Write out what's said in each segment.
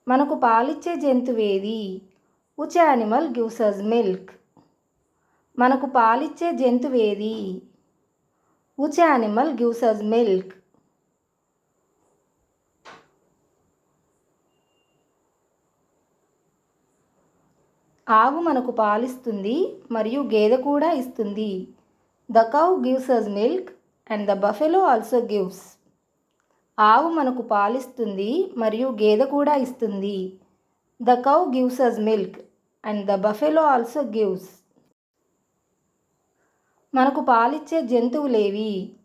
మనకు పాలిచ్చే జంతువేది? Which animal gives us milk? మనకు పాలిచ్చే జంతువేది? Which animal gives us milk? ఆవు మనకు పాలిస్తుంది మరియు గేదె కూడా ఇస్తుంది. The cow gives us milk and the buffalo also gives. ఆవు మనకు పాలిస్తుంది మరియు గేదె కూడా ఇస్తుంది. The cow gives us milk and the buffalo also gives. మనకు పాలిచ్చే జంతువులేవి?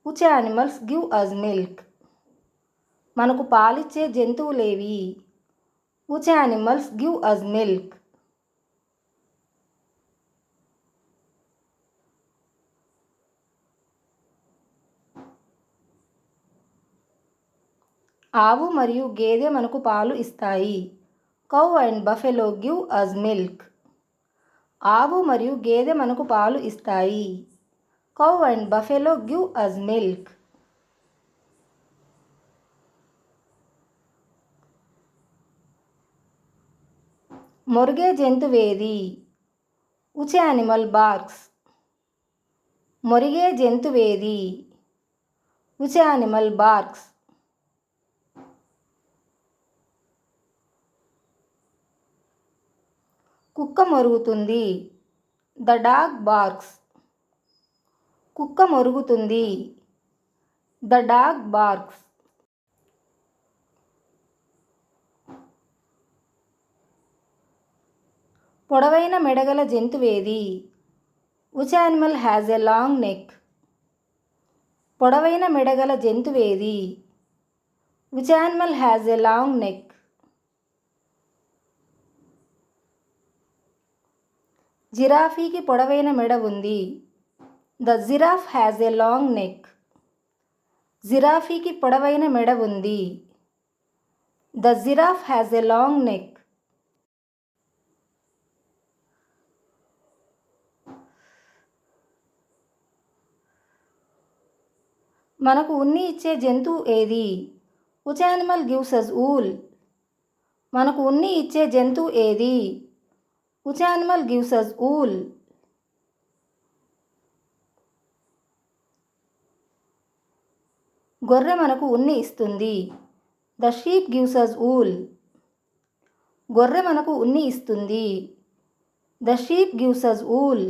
Which animals give us milk? మనకు పాలిచ్చే జంతువులేవి? Which animals give us milk? ఆవు మరియు గేదె మనకు పాలు ఇస్తాయి. Cow and buffalo give us milk. ఆవు మరియు గేదె మనకు పాలు ఇస్తాయి. Cow and buffalo give us milk. మొరిగే జంతువేది? Which animal barks? మొరిగే జంతువేది? Which animal barks? కుక్క మొరుగుతుంది. The dog barks. కుక్క మొరుగుతుంది. The dog barks. పొడవైన మెడగల జంతువేది? Which animal has a long neck? పొడవైన మెడగల జంతువేది? Which animal has a long neck? జిరాఫీకి పొడవైన మెడ ఉంది. The giraffe has a long neck. జిరాఫీకి పొడవైన మెడ ఉంది. The giraffe has a long neck. మనకు ఉన్ని ఇచ్చే జంతువు ఏది? Which animal gives us wool? మనకు ఉన్ని ఇచ్చే జంతువు ఏది? Which animal gives us wool? గొర్రె మనకు ఉన్ని ఇస్తుంది. The sheep gives us wool. గొర్రె మనకు ఉన్ని ఇస్తుంది. The sheep gives us wool.